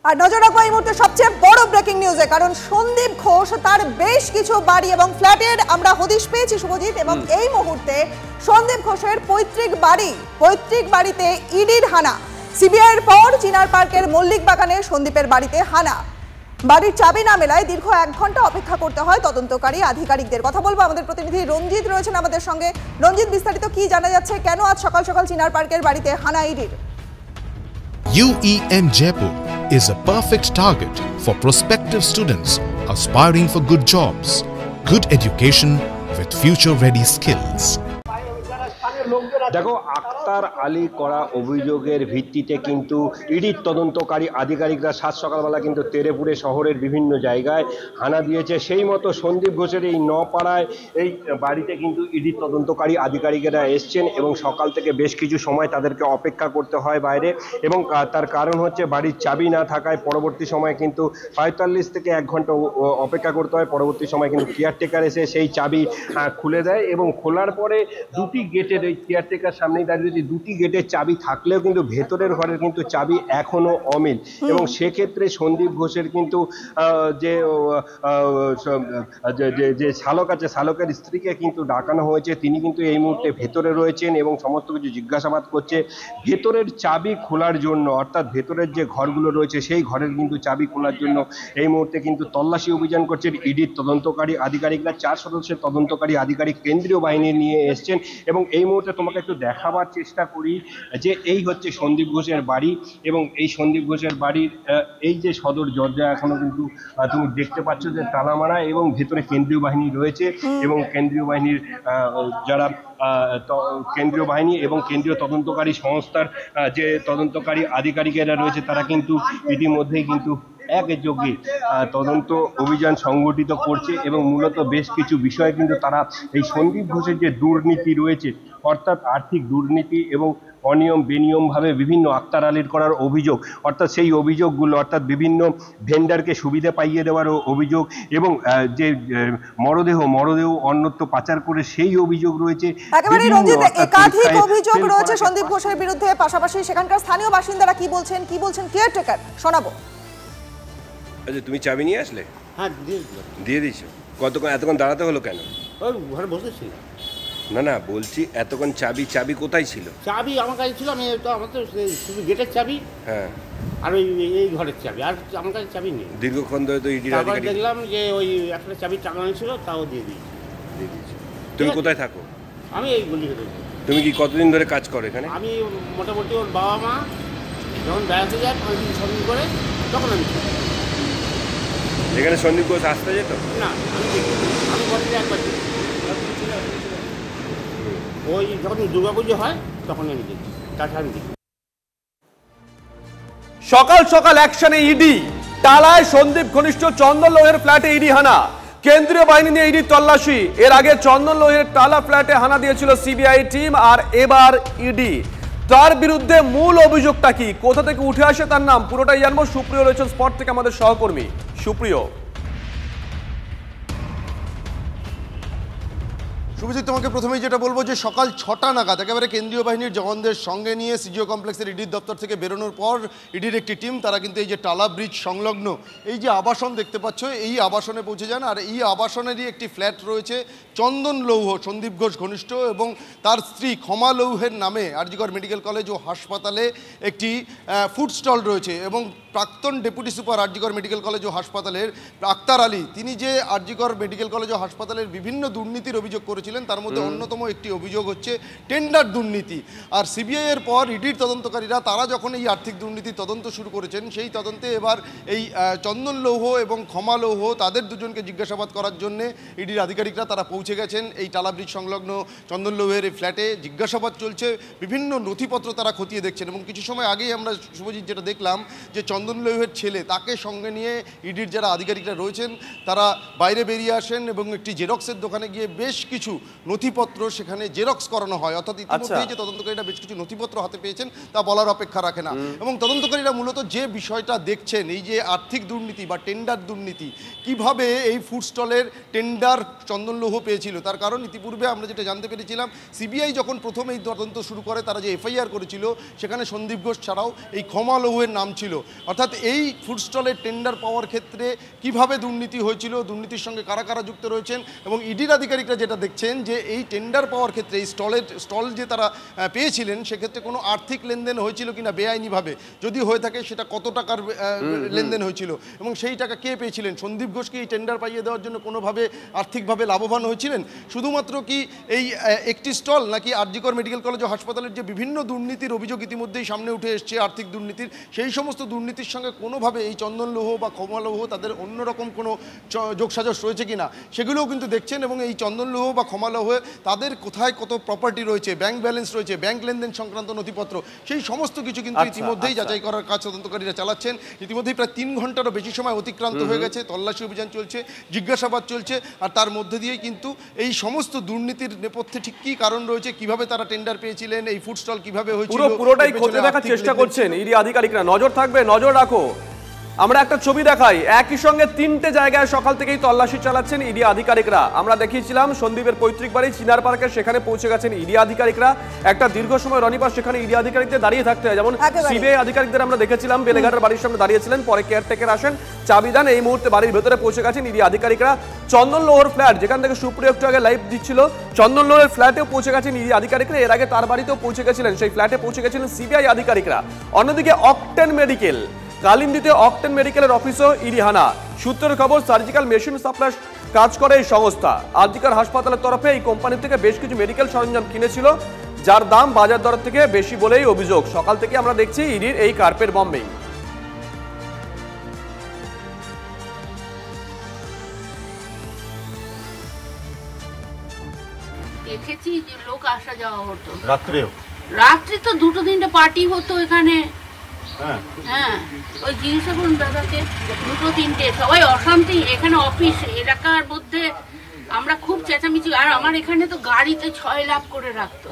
আর নজর রাখবো এই মুহূর্তে সবচেয়ে বড় ব্রেকিং নিউজে, কারণ সন্দীপ ঘোষ তার বেশ কিছু বাড়ি এবং ফ্ল্যাটের আমরা হদিশ পেয়েছি শুভজিৎ, এবং এই মুহূর্তে সন্দীপ ঘোষের পৈতৃক বাড়িতে ইডির হানা। সিবিআই এর পর চিনার পার্কের মল্লিক বাগানে সন্দীপের বাড়িতে হানা। বাড়ির চাবি না মেলায় দীর্ঘ 1 ঘন্টা অপেক্ষা করতে হয় তদন্তকারী আধিকারিকদের। কথা বলবো আমাদের প্রতিনিধি রঞ্জিত রয়েছেন আমাদের সঙ্গে। রঞ্জিত, বিস্তারিত কি জানা যাচ্ছে, কেন আজ সকাল সকাল চিনার পার্কের বাড়িতে হানা ইডির? UEM Jaipur is a perfect target for prospective students aspiring for good jobs, good education with future-ready skills. দেখো, আক্তার আলী করা অভিযোগের ভিত্তিতে কিন্তু ইডির তদন্তকারী আধিকারিকরা সাত সকালবেলা কিন্তু তেরেপুরে শহরের বিভিন্ন জায়গায় হানা দিয়েছে। সেই মতো সন্দীপ ঘোষের এই নপাড়ায় এই বাড়িতে কিন্তু ইডির তদন্তকারী আধিকারিকেরা এসছেন এবং সকাল থেকে বেশ কিছু সময় তাদেরকে অপেক্ষা করতে হয় বাইরে, এবং তার কারণ হচ্ছে বাড়ির চাবি না থাকায় পরবর্তী সময় কিন্তু 45 থেকে 1 ঘন্টা অপেক্ষা করতে হয়। পরবর্তী সময় কিন্তু কেয়ারটেকার এসে সেই চাবি খুলে দেয়, এবং খোলার পরে দুটি গেটের ওই কেয়ারটেকার সামনেই দাঁড়িয়ে দুটি গেটের চাবি থাকলেও কিন্তু ভেতরের ঘরের কিন্তু চাবি এখনো অমিল, এবং সেক্ষেত্রে সন্দীপ ঘোষের কিন্তু যে শালক আছে, শালকের স্ত্রীকে কিন্তু ডাকানো হয়েছে। তিনি কিন্তু এই মুহূর্তে ভেতরে রয়েছেন এবং সমস্ত কিছু জিজ্ঞাসাবাদ করছে ভেতরের চাবি খোলার জন্য, অর্থাৎ ভেতরের যে ঘরগুলো রয়েছে সেই ঘরের কিন্তু চাবি খোলার জন্য এই মুহূর্তে কিন্তু তল্লাশি অভিযান করছেন ইডির তদন্তকারী আধিকারিকরা। 4 সদস্যের তদন্তকারী আধিকারিক কেন্দ্রীয় বাহিনী নিয়ে এসছেন, এবং এই মুহূর্তে তোমাকে একটু দেখাবার চেষ্টা করি যে এই হচ্ছে সন্দীপ ঘোষের বাড়ি, এবং এই সন্দীপ ঘোষের বাড়ির এই যে সদর দরজা এখনো কিন্তু তুমি দেখতে পাচ্ছ যে তালা মারা, এবং ভেতরে কেন্দ্রীয় বাহিনী রয়েছে, এবং কেন্দ্রীয় বাহিনীর যারা কেন্দ্রীয় বাহিনী এবং কেন্দ্রীয় তদন্তকারী সংস্থার যে তদন্তকারী আধিকারিকেরা রয়েছে তারা কিন্তু ইতিমধ্যেই কিন্তু একযোগে তদন্ত অভিযান সংগঠিত করছে, এবং মূলত বেশ কিছু বিষয় কিন্তু তারা এই সন্দীপ ঘোষের যে দুর্নীতি রয়েছে, অর্থাৎ আর্থিক দুর্নীতি এবং অনিয়ম বেনিয়মভাবে বিভিন্ন আক্তার আলীর করার অভিযোগ, অর্থাৎ সেই অভিযোগগুলো, অর্থাৎ বিভিন্ন ভেন্ডারকে সুবিধা পাইয়ে দেওয়ার অভিযোগ, এবং যে মরদেহ অন্যত্র পাচার করে সেই অভিযোগ রয়েছে। একেবারে রঞ্জিত, একাধিক অভিযোগ রয়েছে সন্দীপ ঘোষের বিরুদ্ধে। পাশাপাশি সেখানকার স্থানীয় বাসিন্দারা কি বলছেন কেয়ারটেকার শোনাবো। আচ্ছা, তুমি চাবি নিয়ে আসলে? হ্যাঁ, দিয়ে দিয়েছো। এতক্ষণ দাঁড়াতে হলো কেন? ওই ঘরে বসেছিল। না বলছি এতক্ষণ চাবি কোথায় ছিল? চাবি আমার কাছে ছিল, আমি তো আমার তো শুধু গেটের চাবি, হ্যাঁ, আর এই ঘরের চাবি, আর আমার কাছে চাবি নেই। দীর্ঘক্ষণ ধরে তো ইডির আধিকারিক দেখলাম যে ওই একটা চাবি টাঙানো ছিল, তাও দিয়ে দিয়েছি। তুমি কোথায় থাকো? আমি এই গলিতে থাকি। তুমি কি কতদিন ধরে কাজ করো এখানে? আমি মোটামুটি ওর বাবা মা যখন বেড়াতে যায় 5 দিন 6 দিন করে, তখন আমি এখানে সন্দীপ ঘোষ আসতে যেত না। আমি বলি একবার ওই যখন দুর্গাপুজো হয় তখন আমি দেখি, তাছাড়া আমি দেখি। সকাল সকাল অ্যাকশনে ইডি, টালায় সন্দীপ ঘনিষ্ঠ চন্দন লোহের ফ্ল্যাটে ইডি হানা। কেন্দ্রীয় বাহিনী নিয়ে ইডি তল্লাশি। এর আগে চন্দন লোহের টালা ফ্ল্যাটে হানা দিয়েছিল সিবিআই টিম, আর এবার ইডি। তার বিরুদ্ধে মূল অভিযোগটা কি, কোথা থেকে উঠে আসে তার নাম, পুরোটাই জানবো। সুপ্রিয় রয়েছেন স্পট থেকে আমাদের সহকর্মী। সুপ্রিয়। শুভজিৎ, তোমাকে প্রথমেই যেটা বলবো যে সকাল 6টা নাগাদ একেবারে কেন্দ্রীয় বাহিনীর জওয়ানদের সঙ্গে নিয়ে সিজিও কমপ্লেক্সের ইডির দপ্তর থেকে বেরোনোর পর ইডির একটি টিম তারা কিন্তু এই যে টালা ব্রিজ সংলগ্ন এই যে আবাসন দেখতে পাচ্ছ, এই আবাসনে পৌঁছে যান। আর এই আবাসনেরই একটি ফ্ল্যাট রয়েছে চন্দন লৌহ, সন্দীপ ঘোষ ঘনিষ্ঠ, এবং তার স্ত্রী ক্ষমা লৌহের নামে আরজিকর মেডিকেল কলেজ ও হাসপাতালে একটি ফুড স্টল রয়েছে, এবং প্রাক্তন deputy super RG Kar medical college ও হাসপাতালের আক্তার আলী, তিনি যে আরজিকর মেডিকেল কলেজ ও হাসপাতালের বিভিন্ন দুর্নীতির অভিযোগ করেছিলেন, তার মধ্যে অন্যতম একটি অভিযোগ হচ্ছে টেন্ডার দুর্নীতি। আর সিবিআই এর পর ইডির তদন্তকারীরা তারা যখন এই আর্থিক দুর্নীতির তদন্ত শুরু করেছেন, সেই তদন্তে এবার এই চন্দন লৌহ এবং ক্ষমা লৌহ তাদের দুজনকে জিজ্ঞাসাবাদ করার জন্য ইডির আধিকারিকরা তারা পৌঁছে গেছেন এই টালা ব্রিজ সংলগ্ন চন্দন লৌহের এই ফ্ল্যাটে। জিজ্ঞাসাবাদ চলছে, বিভিন্ন নথিপত্র তারা খতিয়ে দেখছেন, এবং কিছু সময় আগেই আমরা শুভজিৎ যেটা দেখলাম যে চন্দন লৌহের ছেলে, তাকে সঙ্গে নিয়ে ইডির যারা আধিকারিকরা রয়েছেন তারা বাইরে বেরিয়ে আসেন, এবং একটি জেরক্সের দোকানে গিয়ে বেশ কিছু নথিপত্র সেখানে জেরক্স করানো হয়। অর্থাৎ ইতিমধ্যেই যে তদন্তকারীরা বেশ কিছু নথিপত্র হাতে পেয়েছেন তা বলার অপেক্ষা রাখে না, এবং তদন্তকারীরা মূলত যে বিষয়টা দেখছেন, এই যে আর্থিক দুর্নীতি বা টেন্ডার দুর্নীতি, কিভাবে এই ফুড স্টলের টেন্ডার চন্দন লৌহ পেয়েছিল, তার কারণ ইতিপূর্বে আমরা যেটা জানতে পেরেছিলাম, সিবিআই যখন প্রথম এই তদন্ত শুরু করে তারা যে এফআইআর করেছিল সেখানে সন্দীপ ঘোষ ছাড়াও এই ক্ষমা লৌহের নাম ছিল। অর্থাৎ এই ফুড স্টলের টেন্ডার পাওয়ার ক্ষেত্রে কিভাবে দুর্নীতি হয়েছিল, দুর্নীতির সঙ্গে কারা কারা যুক্ত রয়েছেন, এবং ইডির আধিকারিকরা যেটা দেখছেন যে এই টেন্ডার পাওয়ার ক্ষেত্রে এই স্টল যে তারা পেয়েছিলেন সেক্ষেত্রে কোনো আর্থিক লেনদেন হয়েছিল কিনা বেআইনিভাবে, যদি হয়ে থাকে সেটা কত টাকার লেনদেন হয়েছিল এবং সেই টাকা কে পেয়েছিলেন। সন্দীপ ঘোষ কি এই টেন্ডার পাইয়ে দেওয়ার জন্য কোনোভাবে আর্থিকভাবে লাভবান হয়েছিলেন? শুধুমাত্র কি এই একটি স্টল, নাকি আরজিকর মেডিকেল কলেজ ও হাসপাতালের যে বিভিন্ন দুর্নীতির অভিযোগ ইতিমধ্যেই সামনে উঠে এসছে আর্থিক দুর্নীতির, সেই সমস্ত দুর্নীতির সঙ্গে কোনোভাবে এই চন্দন লৌহ বা ক্ষমা লৌহ তাদের অন্যরকম কোনো যোগসাজশ রয়েছে কিনা সেগুলোও কিন্তু দেখছেন। এবং এই চন্দন লৌহ বা ক্ষমা লৌহ তাদের কোথায় কত প্রপার্টি রয়েছে, ব্যাংক ব্যালেন্স রয়েছে, ব্যাংক লেনদেন সংক্রান্ত নথিপত্র, সেই সমস্ত কিছু কিন্তু ইতিমধ্যেই যাচাই করার কাজ তদন্তকারীরা চালাচ্ছেন। ইতিমধ্যেই প্রায় 3 ঘন্টারও বেশি সময় অতিক্রান্ত হয়ে গেছে, তল্লাশি অভিযান চলছে, জিজ্ঞাসাবাদ চলছে, আর তার মধ্যে দিয়েই কিন্তু এই সমস্ত দুর্নীতির নেপথ্যে ঠিক কী কারণ রয়েছে, কিভাবে তারা টেন্ডার পেয়েছিলেন, এই ফুড স্টল কিভাবে হয়েছিল, পুরোটাই খতিয়ে দেখার চেষ্টা করছেন ইডি আধিকারিকরা। নজর থাকবে, নজর রাখো। আমরা একটা ছবি দেখাই, একই সঙ্গে 3টে জায়গায় সকাল থেকেই তল্লাশি চালাচ্ছেন ইডি আধিকারিকরা। আমরা দেখিয়েছিলাম সন্দীপের পৈতৃক বাড়ি চিনার পার্কে, সেখানে পৌঁছে গেছেন ইডি আধিকারিকরা। একটা দীর্ঘ সময় রনিপাস সেখানে ইডি আধিকারিকদের দাঁড়িয়ে থাকতে হয়, যেমন সিবিআই আধিকারিকদের আমরা দেখেছিলাম বেলেঘাটের বাড়ির সামনে দাঁড়িয়েছিলেন, পরে কেয়ারটেকার আসেন, চাবি দেন, এই মুহূর্তে বাড়ির ভেতরে পৌঁছে গেছেন ইডি আধিকারিকরা। চন্দন লৌহর ফ্ল্যাট, যেখান থেকে সুপ্রিয় একটু আগে লাইভ দিচ্ছিল, চন্দন লৌহর ফ্ল্যাটেও পৌঁছে গেছেন ইডি আধিকারিকরা। এর আগে তার বাড়িতেও পৌঁছে গেছিলেন, সেই ফ্ল্যাটে পৌঁছে গেছিলেন সিবিআই আধিকারিকরা। অন্যদিকে অকটেন মেডিকেল, কালিন্দিতে অকটেন মেডিকেলের অফিসও ইডি হানা। সূত্রের খবর, সার্জিক্যাল মেশিন সাপ্লাই কাজ করে এই সংস্থা। আরজিকর হাসপাতালের তরফে এই কোম্পানি থেকে বেশ কিছু মেডিকেল সরঞ্জাম কিনেছিল, যার দাম বাজার দর থেকে বেশি বলেই অভিযোগ। সকাল থেকে আমরা দেখছি ইডির এই কার্পেট বম্বিং। দেখেছি যে লোক আসা যাওয়া হতো, রাত্রে তো 2-3টে পার্টি হতো এখানে। হ্যাঁ, ওই জিজ্ঞাসা করুন দাদাকে, 2-3টে, সবাই অশান্তি। এখানে অফিস এলাকার মধ্যে আমরা খুব চেঁচামেচি, আর আমার এখানে তো গাড়িতে 6 লাখ করে রাখতো।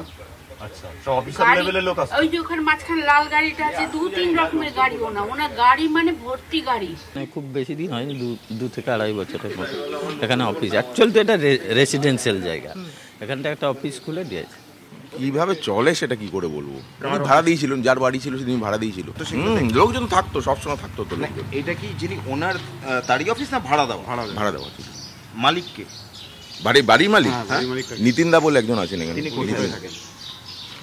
ওই যে ওখানে মাঝখানে লাল গাড়িটা আছে, 2-3 রকমের গাড়ি, ওনার গাড়ি মানে ভর্তি গাড়ি। খুব বেশি দিন হয়নি, 2 থেকে 2.5 বছরের মতো এখানে অফিস। অ্যাকচুয়ালি তো এটা রেসিডেন্সিয়াল জায়গা, এখানটা একটা অফিস খুলে দিয়েছে। কিভাবে চলে সেটা কি করে বলবো, ভাড়া দিয়েছিলেন, যার বাড়ি ছিল সেদিন ভাড়া দিয়েছিল, লোকজন থাকতো, সবসময় থাকতো তো লোকজন। এটা কি যিনি ওনার তারই অফিস না ভাড়া দেওয়া? ভাড়া দেওয়া ছিল। মালিককে? বাড়ির মালিক নিতিন দা বলে একজন আছেন এখানে,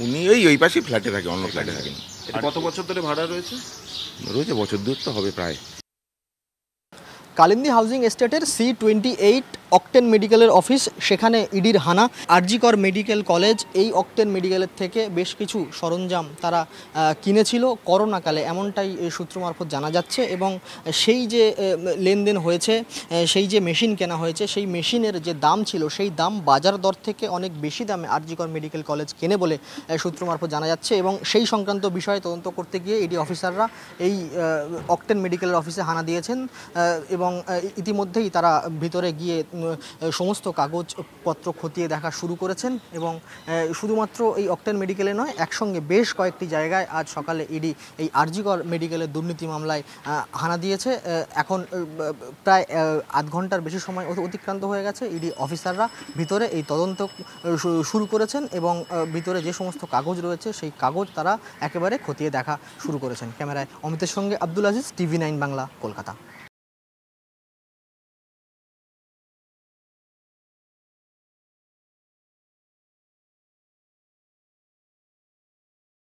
উনি ওই পাশে ফ্ল্যাটে থাকে, অন্য ফ্ল্যাটে থাকেন। কত বছর ধরে ভাড়া রয়েছে? বছর 2 তো হবে প্রায়। কালিন্দী হাউজিং এস্টেটের C28 অকটেন মেডিকেলের অফিস, সেখানে ইডির হানা। আরজিকর মেডিকেল কলেজ এই অকটেন মেডিকেলের থেকে বেশ কিছু সরঞ্জাম তারা কিনেছিল করোনাকালে, এমনটাই সূত্র মারফত জানা যাচ্ছে। এবং সেই যে লেনদেন হয়েছে, সেই যে মেশিন কেনা হয়েছে, সেই মেশিনের যে দাম ছিল সেই দাম বাজার দর থেকে অনেক বেশি দামে আরজিকর মেডিকেল কলেজ কেনে বলে সূত্র মারফত জানা যাচ্ছে। এবং সেই সংক্রান্ত বিষয়ে তদন্ত করতে গিয়ে ইডি অফিসাররা এই অকটেন মেডিকেলের অফিসে হানা দিয়েছেন এবং ইতিমধ্যেই তারা ভিতরে গিয়ে সমস্ত কাগজপত্র খতিয়ে দেখা শুরু করেছেন। এবং শুধুমাত্র এই অকটেন মেডিকেলে নয়, একসঙ্গে বেশ কয়েকটি জায়গায় আজ সকালে ইডি এই আরজিকর মেডিকেলের দুর্নীতি মামলায় হানা দিয়েছে। এখন প্রায় আধ ঘন্টার বেশি সময় অতিক্রান্ত হয়ে গেছে। ইডি অফিসাররা ভিতরে এই তদন্ত শুরু করেছেন এবং ভিতরে যে সমস্ত কাগজ রয়েছে সেই কাগজ তারা একেবারে খতিয়ে দেখা শুরু করেছেন। ক্যামেরায় অমিতের সঙ্গে আব্দুল আজিজ, TV9 বাংলা, কলকাতা।